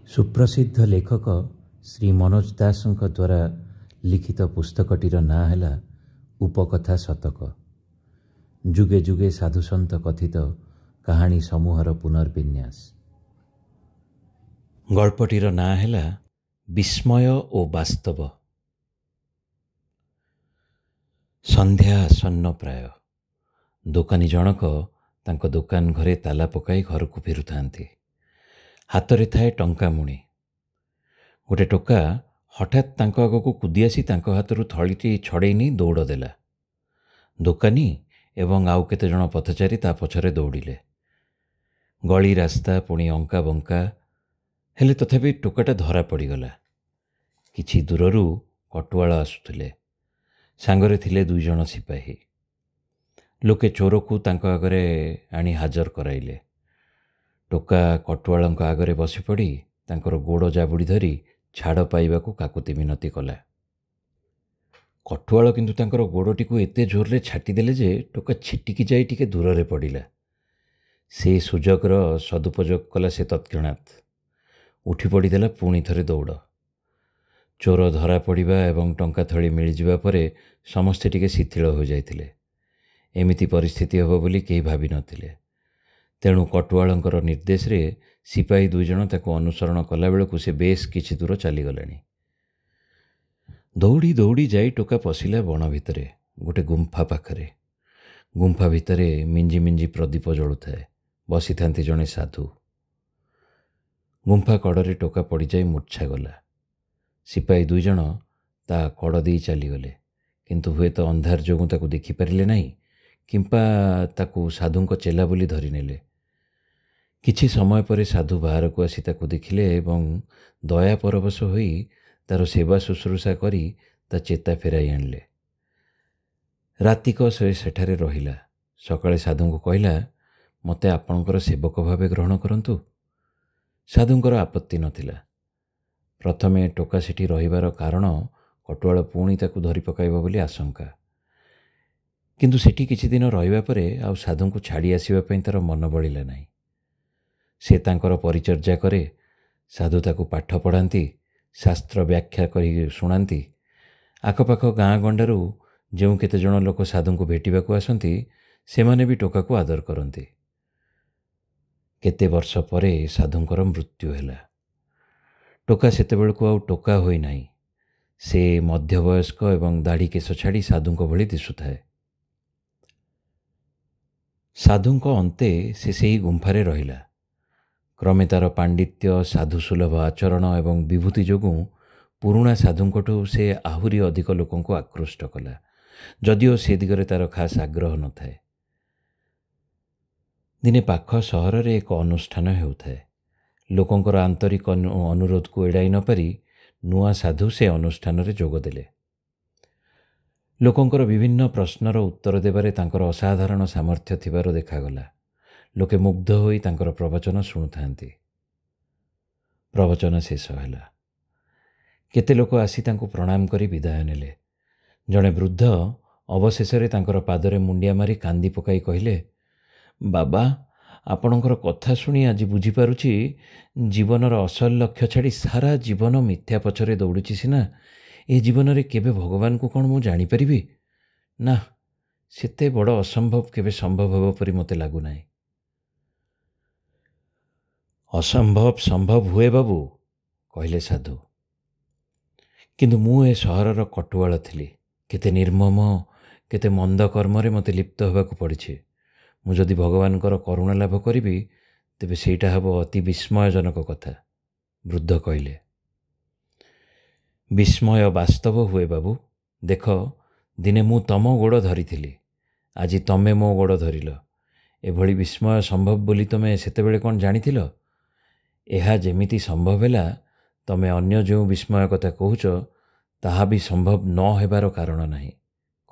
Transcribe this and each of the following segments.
सुप्रसिद्ध लेखक श्री मनोज दासଙ୍କ द्वारा लिखित पुस्तकटीर नाँ ହେଲା उपकथा शतक। जुगे जुगे साधुसन्त कथित कहानी समूहर पुनर्विन्यास। गल्पटीर नाँ ହେଲା विस्मय ओ वास्तव। संध्या आसन्न प्राय। दोकानी जनक तांको दोकान घरे ताला पकाई घरକୁ फेरुଥାନ୍ତି। हातरे थाए टंका मुणी। गोटे टोका हठात तांको आगକୁ कुदी आसी तांको हातरू थळीटी छड़ेई नहीं दौड़ देला। दोकानी एवं आउ केते जण पथचारी ता पछरे दौड़िले। गली रास्ता पुणी अंका बंका हेले तथापि टोकाटा धरा पड़गला। किछि दूररू कटुआल आसुथिले। सांगरे थिले दुई जण सिपाही। लोके चोरकू तांको आगरे आनी हाजर कराइले। टोका कटुआलଙ୍କ आगरे बसी पड़ी तांकर गोड़ जाबुड़ी धरी छाड़ पाइबाकू काकुति मिनती कला। कटुआल किंतु तांकर गोड़टीकू एते जोर छाटी देले जे टोका छिटिकी जाई टिके दूर पड़िला। से सुजोगर सदुपयोग कला से तत्क्षणात। उठी पड़ीदेला पुणी थरे दौड़। चोर धरा पड़िबा एवं टंका थली मिलिजिबा परे समस्ते टिके शिथिल हो जाइथिले। एमिति परिस्थिति हबो बोली केही भाबी नथिले। तेणु कटुआलंकर निर्देश रे सिपाही दुई जण ताको अनुसरण कला बेलकू से बेस किछि दूर चलीगलाणी। दौड़ी दौड़ी जाई टोका पशिला बण भितरे गोटे गुंफा पाखरे। गुंफा भितरे मिंजी मिंजी प्रदीप जलुथाए। बसी थांती जणे साधु। गुंफा कड़े टोका पड़ जाई मूर्छा गला। सिपाही दुई जण ता कड़ देई चलीगले। किंतु हुए तो अंधार जोगु ताकू देखि पारिले नाही किंपा ताकू साधुंको चेला बोली धरी नेले। किछि समय परे साधु बाहर को आसी ताकू देखिले एवं दया परवश होई तार सेवा शुश्रूषा करी ता चेता फेराई आनले। रातिक से सेठारे रहिला। सकाळे साधुंको कहिला, मते आपणकर सेवक भावे ग्रहण करंतु। साधुंकर आपत्ति नथिला। प्रथमे टोका सेठी रहिबार कारण कटुआल पुणी ताकू धरी पकाइबा बोली आशंका। किंतु सेठी किछि दिन रहिबा परे आउ साधुंको छाड़ी आसीबा पई तार मन बळिला नाही। से तांकर परिचर्या करे। साधु ताकू पाठ पढ़ाती, शास्त्र व्याख्या करी शुणाती। आखपाख गाँ गंडारू जो केते जण लोक साधुंको भेटिबाकू आसंती सेमाने भी टोका को आदर करती। केते वर्ष परे साधुंकर मृत्यु हैला। टोका सेतेबेलकू आउ टोका होई नाही। से मध्यवयस्क एवं दाढ़ी केश छाड़ी साधुंको भली दिसुथाए। साधुंको अंते से सेही गुंफारे रहिला। क्रमे तार पांडित्य, साधुसुलभ आचरण एवं विभूति जोगु पुरुणा साधुंकठू से आहुरी अधिक लोकंको आकृष्ट कला। जदिओ से दिगरे तार खास आग्रह न थाए। दिने पाख सहर रे एक अनुष्ठान हेउथाए। लोकंकर आंतरिक अनुरोध को एड़ाई न पारी नुआ साधु से अनुष्ठान रे जोग देले। लोकंकर विभिन्न प्रश्नर उत्तर देबारे तांकर असाधारण सामर्थ्य थिबारो देखागला। लोके मुग्ध होई तांकर प्रवचन शुणुथांती। प्रवचन शेष हैला। केते लोक आसी तांको प्रणाम करी विदाय नेले। जणे वृद्ध अवशेष रे तांकर पादरे मुंडिया मारी कांदी पकाई कहिले, बाबा आपणकर कथा शुणी आज बुझी पारुछि जीवनर असल लक्ष्य छाड़ी सारा जीवन मिथ्या पछरे दौड़ुछि सिना ए जीवन रे केबे भगवान को कौन मु जानी परिबी ना। सेते बड़ असंभव केबे संभव हबो परि मते लागु नाही। असंभव संभव हुए बाबू कहले साधु। किंतु मु ए सहरर कटुआल थिली। केते निर्मम केते मंद कर्म रे मते लिप्त होबाकू पड़िछि। मु जदि भगवानकर करुणा लाभ करिबी तेबे सेटा हबो अति विस्मयजनक कथा। वृद्ध कहले, विस्मय वास्तव हुए बाबू। देख, दिने मु तम गोड़ धरिथिली, आज तमे मो गोड़ धरिल। एभली विस्मय संभव बोली तमे सेतेबेले कौन जानिथिल? एहा जेमिति संभव हैला तमे अन्य जो विस्मय कथा कहूच ताहा भी संभव न हेबार कारण नाही,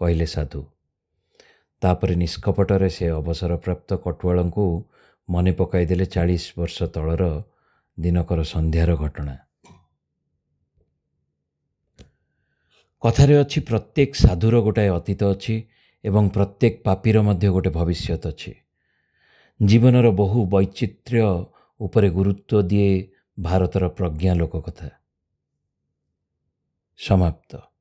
कहले साधु। तापरे निष्कपटरे से अवसर प्राप्त कटुआलंकू मने पकाई देले 40 वर्ष तलर दिनकर संध्यार घटना। कथारे अछि प्रत्येक साधुर गोटाए अतीत अछि एवं प्रत्येक पापीर मध्य गोटे भविष्यत अछि। जीवनर बहु वैचित्र्य उपरे गुरुत्व दिए ଭାରତର ପ୍ରଜ୍ଞା ଲୋକ କଥା। ସମାପ୍ତ।